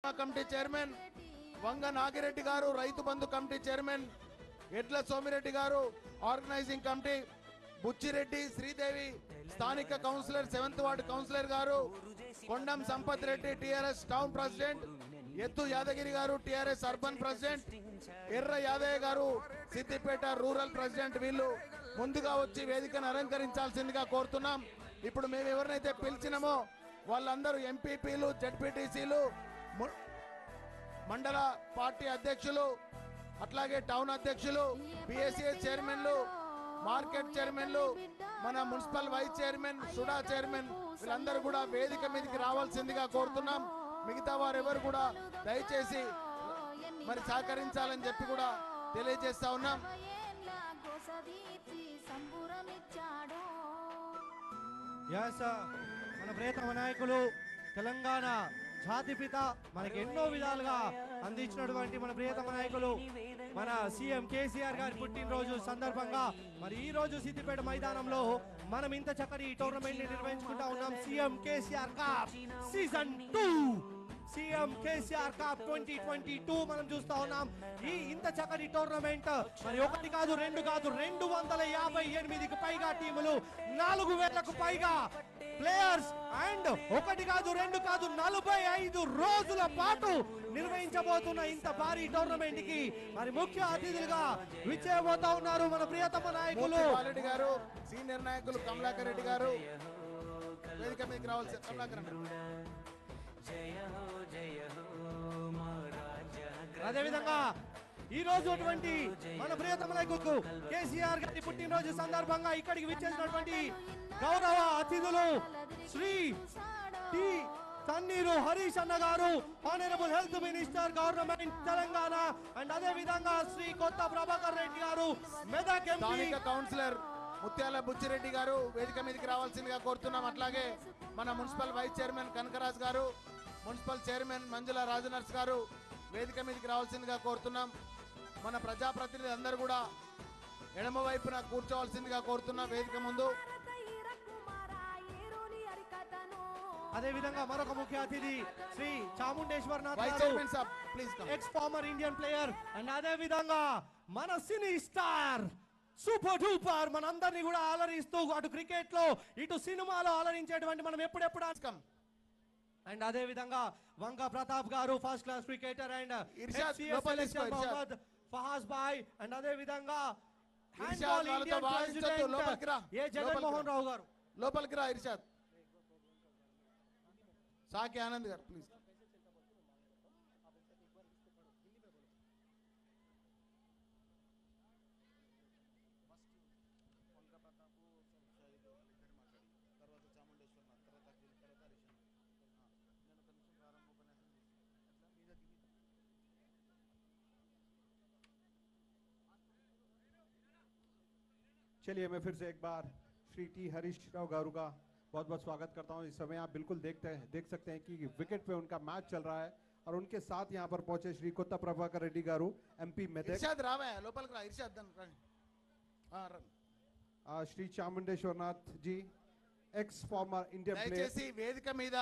Committee chairman వంగ నాగిరెడ్డి గారు, Rythu Bandhu committee chairman ఎడ్ల సోమిరెడ్డి గారు, ఆర్గనైజింగ్ కమిటీ బుచ్చిరెడ్డి శ్రీదేవి, స్థానిక కౌన్సిలర్ 7th వార్డు కౌన్సిలర్ గారు, కొండం సంపత్ రెడ్డి టిఆర్ఎస్ టౌన్ ప్రెసిడెంట్, ఎత్తు యాదగిరి గారు టిఆర్ఎస్ అర్బన్ ప్రెసిడెంట్, ఎర్ర యాదయ్య గారు సిద్దిపేట రూరల్ ప్రెసిడెంట్, వీళ్ళు ముందుగా వచ్చి వేదికను అలంకరించాల్సిందిగా కోరుతున్నాం. ఇప్పుడు మేము ఎవరినైతే పిలిచినామో వాళ్ళందరూ ఎంపీపీలు, జడ్పీటీసీలు, మండల పార్టీ అధ్యక్షులు, అట్లాగే టౌన్ అధ్యక్షులు, పిఎస్సిఎస్ చైర్మన్లు, మార్కెట్ చైర్మన్లు, మన municipal vice chairman, SUDA chairman, వీళ్ళందరూ కూడా వేదిక మీదకి రావాల్సిందిగా కోరుతున్నాం. మిగతా వారు ఎవరు కూడా దయచేసి మరి సహకరించాలని చెప్పి కూడా తెలియజేస్తా ఉన్నాం. మన ప్రియతమ నాయకులు తెలంగాణ జాతిపిత మనకి ఎన్నో విధాలుగా అందించినటువంటి మన ప్రియతమ నాయకులు మన సీఎం కేసీఆర్ గారి పుట్టినరోజు సందర్భంగా మరి ఈ రోజు సిద్దిపేట మైదానంలో మనం ఇంత చక్కటి టోర్నమెంట్ ని నిర్వహించుకుంటా ఉన్నాం. CM KCR cup season 2, CM KCR cup 2022 మనం చూస్తా ఉన్నాం. ఈ ఇంత చక్కటి టోర్నమెంట్ మరి ఒకటి కాదు, రెండు కాదు, 258కి పైగా టీములు, 4000కు పైగా ప్లేయర్స్ అండ్ ఒకటి కాదు, రెండు కాదు, 45 రోజుల పాటు నిర్వహించబోతున్న ఇంత భారీ టోర్నమెంట్ కి మరి ముఖ్య అతిథులుగా విచ్చేయబోతా ఉన్నారు మన ప్రియతమ నాయకులు రెడ్డి గారు, సీనియర్ నాయకులు కమలాకర్ రెడ్డి గారు వేదిక మీదకి రావాల్సి. కమలాకర్ అదేవిధంగా ఈ రోజు అటువంటి మన ప్రియతమ నాయకులకు కేసీఆర్ గారి పుట్టినరోజు సందర్భంగా ఇక్కడికి విచ్చేసినటువంటి గౌరవ అతిథులు శ్రీ టి తన్నీరు హరీష్ అన్న గారు, honourable health minister government Telangana, and అదే విధంగా శ్రీ కొత్త ప్రభాకర్ రెడ్డి గారు, మెదక్ ఎంపీ కౌన్సిలర్ ముత్యాల బుచ్చిరెడ్డి గారు వేదిక మీదకి రావాల్సిందిగా కోరుతున్నాం. అట్లాగే మన మున్సిపల్ వైస్ చైర్మన్ కనకరాజ్ గారు, మున్సిపల్ చైర్మన్ మంజుల రాజనర్స్ గారు వేదిక మీదకి రావాల్సిందిగా కోరుతున్నాం. మన ప్రజాప్రతినిధులు అందరూ కూడా ఎడమ వైపున కూర్చోవాల్సిందిగా కోరుతున్నాం వేదిక ముందు. అదే విధంగా మరొక ముఖ్య అతిథి Shri Chamundeshwar Nath ex former Indian player, and అదే విధంగా మన సినీ స్టార్ సూపర్ డూపర్ మనందరినీ కూడా అలరిస్తూ అటు క్రికెట్ లో ఇటు సినిమాలో అలరించేటువంటి మనం ఎప్పుడెప్పుడు అండ్ అదే విధంగా వంగ ప్రతాప్ గారు first class cricketer and Mohammed Fahaz bhai, and అదే విధంగా handball Indian president A Jaganmohan Rao గారు. లోపలికి రా ఇర్షాద్. సాకి ఆనంద్ గారు ప్లీజ్. चलिए मैं फिर से एक बार श्री टी हरीश राव गारू का बहुत बहुत स्वागत करता हूं। इस समय आप बिल्कुल देख सकते हैं कि विकेट पे उनका मैच चल रहा है और उनके साथ यहां पर पहुंचे श्री कोत्ता प्रभाकर रेड्डी गारू एमपी मेदक, इरशाद रावे लोकल का इरशाद श्री चामुंडेश्वरनाथ जी एक्स फॉर्मर इंडियन प्लेयर. దయచేసి వేదిక మీద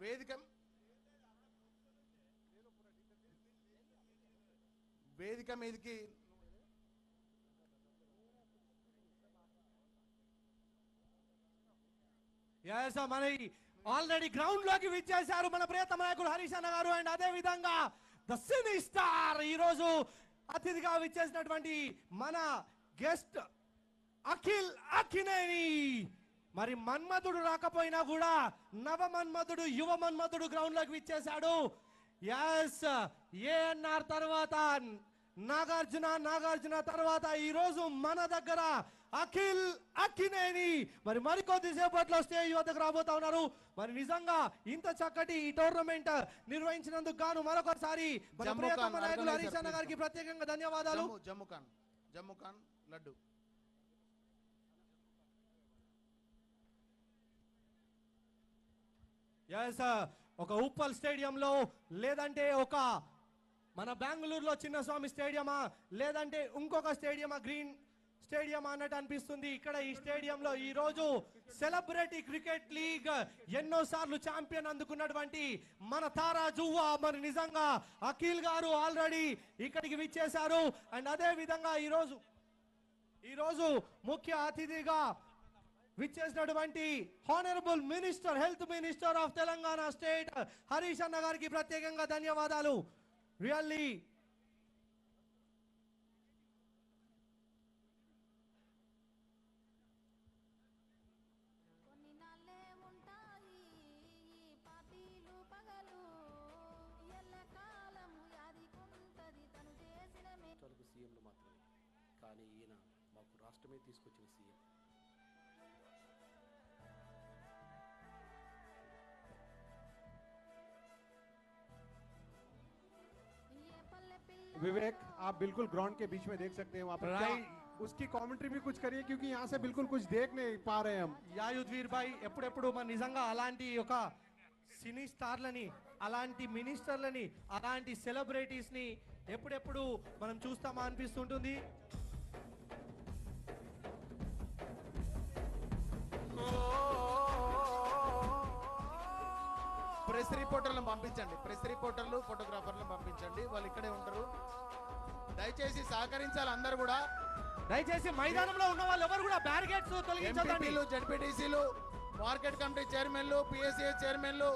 వేదిక మీదకి మన ఆల్రెడీ గ్రౌండ్ లోకి విచ్చేశారు మన ప్రియతమ నాయకులు హరీష్ అన్న గారు, అండ్ అదే విధంగా ద సినీ స్టార్ ఈ రోజు అతిథిగా విచ్చేసినటువంటి మన గెస్ట్ అఖిల్ అఖినేని. మరి మన్మధుడు రాకపోయినా కూడా నవ మన్మధుడు, యువ మన్మధుడు గ్రౌండ్ లోకి విచ్చేశాడు. ఎస్ ఏఎన్ఆర్ తర్వాత నాగార్జున తర్వాత ఈ రోజు మన దగ్గర అఖిల్ అఖినేని మరి మరికొద్ది సేపట్లో స్టేజ్ వద్దకు రాబోతా ఉన్నారు. మరి నిజంగా ఇంత చక్కటి ఈ టోర్నమెంట్ నిర్వహించినందుకు గాను మరొకసారి మన ప్రియతమ నాయకులు హరీష్ అన్న గారికి ప్రత్యేకంగా ధన్యవాదాలు. జమ్మూ ఖాన్ లడ్డు ఒక ఉప్పల్ స్టేడియంలో, లేదంటే ఒక మన బెంగళూరులో చిన్నస్వామి స్టేడియమా, లేదంటే ఇంకొక స్టేడియమా గ్రీన్ స్టేడియం అన్నట్టు అనిపిస్తుంది. ఇక్కడ ఈ స్టేడియంలో ఈ రోజు సెలబ్రిటీ క్రికెట్ లీగ్ ఎన్నో సార్లు ఛాంపియన్ అందుకున్నటువంటి మన తారా జువ్వా మరి నిజంగా అఖిల్ గారు ఆల్రెడీ ఇక్కడికి విచ్చేశారు. అండ్ అదే విధంగా ఈరోజు ముఖ్య అతిథిగా విచ్చేసినటువంటి honourable minister, health minister of Telangana state Harish అన్న గారికి ప్రత్యేకంగా ధన్యవాదాలు. రియల్లీ సీఎంలు మాత్రమే, కానీ ఈయన మాకు రాష్ట్రమే తీసుకొచ్చిన సీఎం. विवेक, आप बिल्कुल ग्राउंड के बीच में देख सकते हैं वहाँ पर उसकी कमेंट्री भी कुछ करिए, क्योंकि यहाँ से बिल्कुल कुछ देख नहीं पा रहे हैं हम. యాయుద్వీర్ భాయ్ ఎప్పుడెప్పుడు మన నిజంగా అలాంటి ఒక సినీ స్టార్లని, అలాంటి మినిస్టర్లని, అలాంటి సెలబ్రిటీస్ ని ఎప్పుడెప్పుడు మనం చూస్తామా అనిపిస్తుంటుంది. ప్రెస్ రిపోర్టర్లను పంపించండి, ప్రెస్ రిపోర్టర్లు ఫోటోగ్రాఫర్లను పంపించండి, వాళ్ళు ఇక్కడే ఉంటారు. దయచేసి సహకరించాలి అందరూ కూడా. దయచేసి మైదానంలో ఉన్న వాళ్ళు ఎవరు కూడా బ్యారికేడ్స్ తొలగించాలి. ఎంపీటీలు, జడ్పీటీసీలు, మార్కెట్ కమిటీ చైర్మన్లు, పిఎస్ఏ చైర్మన్లు,